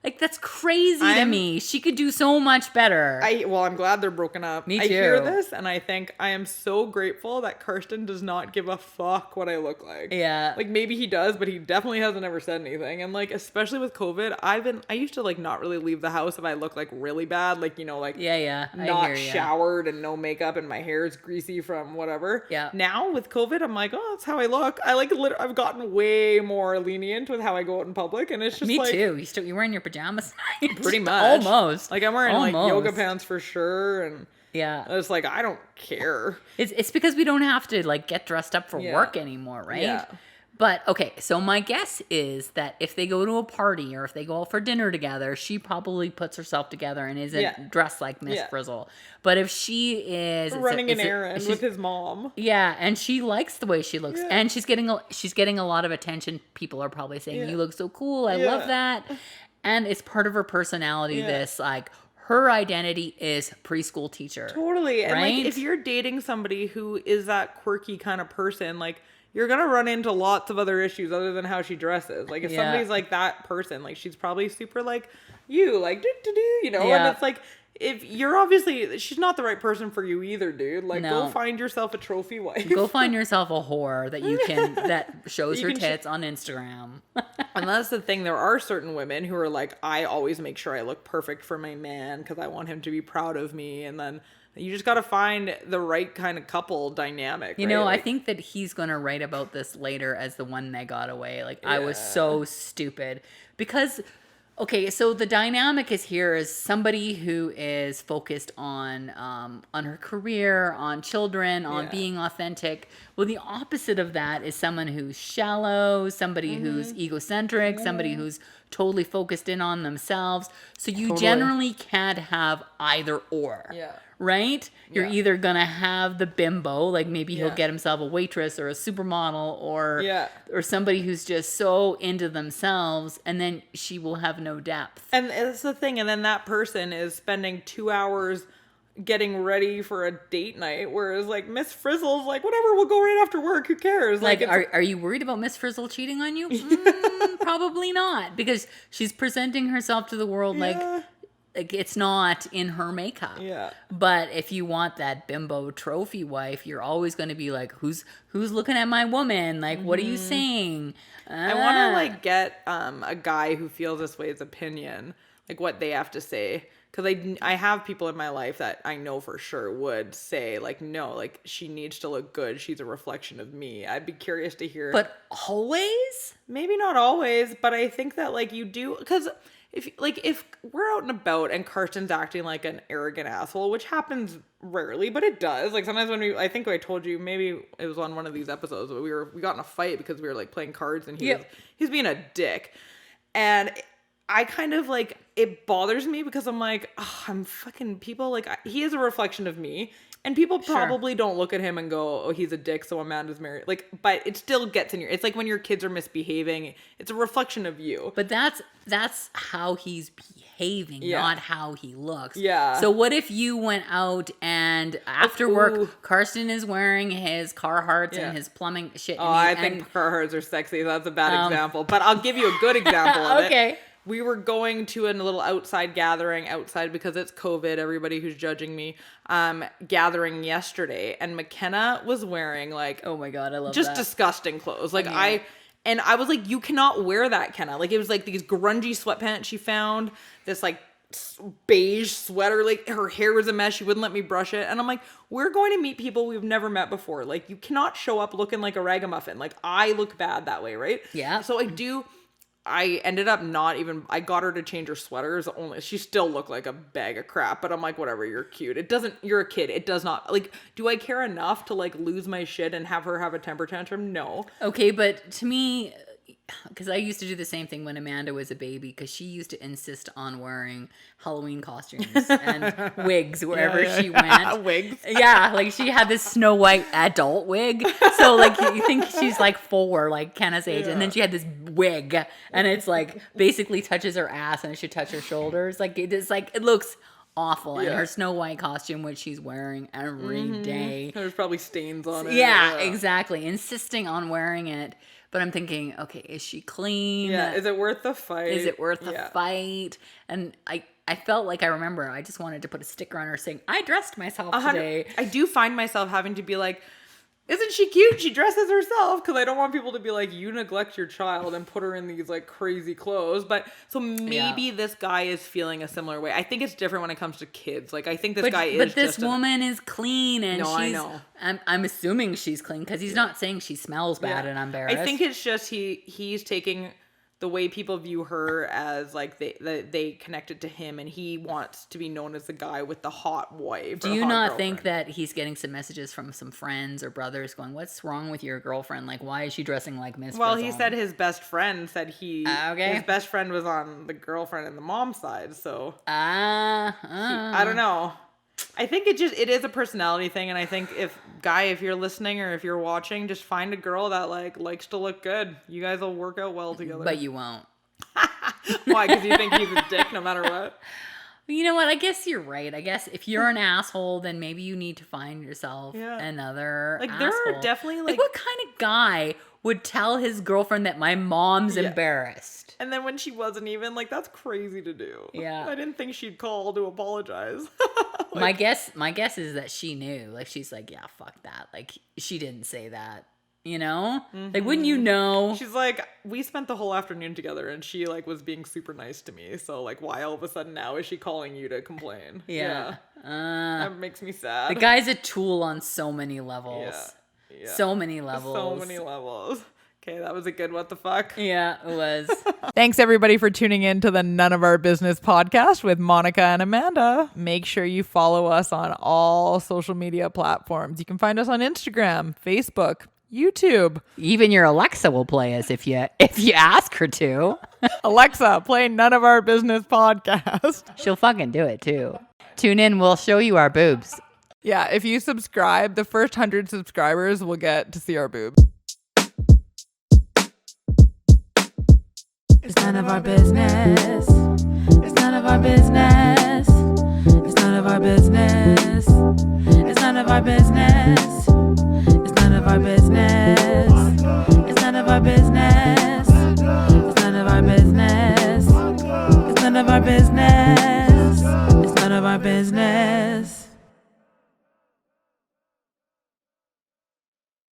like, that's crazy to me. She could do so much better. Well, I'm glad they're broken up. Me I hear too. this, and I think I am so grateful that Karsten does not give a fuck what I look like. Yeah. Like, maybe he does, but he definitely hasn't ever said anything. And, like, especially with COVID, I used to, like, not really leave the house if I looked, like, really bad. Like, you know, like, Yeah. I not hear ya. showered and no makeup and my hair is greasy from whatever. Yeah. Now, with COVID, I'm like, oh, that's how I look. I've gotten way more lenient with how I go out in public, and it's just Me like... too. You're wearing your pajamas tonight. Pretty much. Almost. Like, I'm wearing like yoga Almost. pants for sure, and Yeah. it's like I don't care. It's because we don't have to like get dressed up for Yeah. work anymore, right? Yeah. But okay, so my guess is that if they go to a party or if they go out for dinner together, she probably puts herself together and isn't Yeah. dressed like Miss Yeah. Frizzle. But if she is Running an errand with his mom. yeah, and she likes the way she looks, Yeah. and she's getting a lot of attention. People are probably saying, Yeah. "You look so cool. I Yeah. love that," and it's part of her personality. Yeah. This like her identity is preschool teacher. Totally. And Right? like, if you're dating somebody who is that quirky kind of person, like, you're gonna run into lots of other issues other than how she dresses. Like, if Yeah. somebody's like that person, like, she's probably super like you, like, you know. Yeah. And it's like, if you're obviously, she's not the right person for you either, dude. Like, No. go find yourself a trophy wife. Go find yourself a whore that you can that shows You her can tits on Instagram. And that's the thing. There are certain women who are like, I always make sure I look perfect for my man because I want him to be proud of me. And then you just got to find the right kind of couple dynamic. You right? know, I Like, think that he's going to write about this later as the one that got away. Like, I was Yeah. so stupid. Because, okay, so the dynamic is here is somebody who is focused on her career, on children, on Yeah. being authentic. Well, the opposite of that is someone who's shallow, somebody Mm-hmm. who's egocentric, somebody who's totally focused in on themselves. So you Totally. generally can't have either or. Yeah. Right? You're Yeah. either gonna have the bimbo, like maybe he'll Yeah. get himself a waitress or a supermodel or Yeah. or somebody who's just so into themselves, and then she will have no depth. And that's the thing. And then that person is spending 2 hours getting ready for a date night. Whereas like Miss Frizzle's like, whatever, we'll go right after work. Who cares? Like, it's- are you worried about Miss Frizzle cheating on you? Probably not, because she's presenting herself to the world Yeah. like it's not in her makeup. Yeah. But if you want that bimbo trophy wife, you're always going to be like, who's looking at my woman? Like, what are you saying? I want to like get a guy who feels this way's opinion, like what they have to say, because I have people in my life that I know for sure would say like, no, like she needs to look good. She's a reflection of me. I'd be curious to hear. But always? Maybe not always, but I think that like you do, because if we're out and about and Karsten's acting like an arrogant asshole, which happens rarely, but it does. Like sometimes when I think I told you, maybe it was on one of these episodes, but we got in a fight because we were like playing cards and he's being a dick. And I kind of like, it bothers me because I'm like, oh, I'm fucking people, like he is a reflection of me. And people probably don't look at him and go, oh, he's a dick, so Amanda's married. Like, but it still gets in it's like when your kids are misbehaving, it's a reflection of you. But that's how he's behaving, Yeah. not how he looks. Yeah. So what if you went out and after work, Ooh. Karsten is wearing his Carhartts Yeah. and his plumbing shit. Oh, I think Carhartts are sexy. That's a bad example. But I'll give you a good example of it. Okay. We were going to a little outside gathering outside because it's COVID. Everybody who's judging me, gathering yesterday, and McKenna was wearing like, Oh my God, I love just that. disgusting clothes. Like Yeah. I was like, you cannot wear that, Kenna. Like it was like these grungy sweatpants she found, this like beige sweater, like her hair was a mess. She wouldn't let me brush it. And I'm like, we're going to meet people we've never met before. Like you cannot show up looking like a ragamuffin. Like I look bad that way, right? Yeah. So I do. I ended up I got her to change her sweaters only. She still looked like a bag of crap, but I'm like, whatever, you're cute. You're a kid. It does not, like, do I care enough to like lose my shit and have her have a temper tantrum? No. Okay, but to me, because I used to do the same thing when Amanda was a baby, because she used to insist on wearing Halloween costumes and wigs wherever she went. Wigs. Yeah, like she had this Snow White adult wig. So like you think she's like 4, like Kenna's age, and then she had this wig, and it's like basically touches her ass and it should touch her shoulders. Like it looks awful. And her Snow White costume, which she's wearing every day. There's probably stains on it. Yeah, exactly. Insisting on wearing it. But I'm thinking, okay, is she clean? Yeah, is it worth the fight? Is it worth the fight? And I felt like I remember I just wanted to put a sticker on her saying, I dressed myself today. I do find myself having to be like, isn't she cute? She dresses herself, because I don't want people to be like, you neglect your child and put her in these like crazy clothes. But so maybe this guy is feeling a similar way. I think it's different when it comes to kids. Like I think this guy is. But this woman is clean, and I know. I'm assuming she's clean because he's not saying she smells bad and embarrassed. I think it's just he's taking the way people view her as like they connected to him, and he wants to be known as the guy with the hot wife. Do you not think that he's getting some messages from some friends or brothers going, what's wrong with your girlfriend? Like, why is she dressing like Miss Well, Frizzle? he said his best friend said his best friend was on the girlfriend and the mom side, so I don't know. I think it is a personality thing, and I think if you're listening or if you're watching, just find a girl that like likes to look good. You guys will work out well together. But you won't. Why? Because you think he's a dick no matter what? You know what? I guess you're right. I guess if you're an asshole, then maybe you need to find yourself another like asshole. There are definitely like what kind of guy would tell his girlfriend that my mom's embarrassed? And then when she wasn't even, like, that's crazy to do. Yeah. I didn't think she'd call to apologize. My guess is that she knew. Like, she's like, yeah, fuck that. Like, she didn't say that. You know? Like, wouldn't you know? She's like, we spent the whole afternoon together, and she, like, was being super nice to me. So, like, why all of a sudden now is she calling you to complain? Yeah. That makes me sad. The guy's a tool on so many levels. Yeah. So many levels. So many levels. Okay, that was a good what the fuck. Yeah, it was. Thanks everybody for tuning in to the None of Our Business podcast with Monica and Amanda. Make sure you follow us on all social media platforms. You can find us on Instagram, Facebook, YouTube. Even your Alexa will play us if you ask her to. Alexa, play None of Our Business podcast. She'll fucking do it too. Tune in, we'll show you our boobs. Yeah, if you subscribe, the first 100 subscribers will get to see our boobs. It's none of our business. It's none of our business. It's none of our business. It's none of our business. It's none of our business.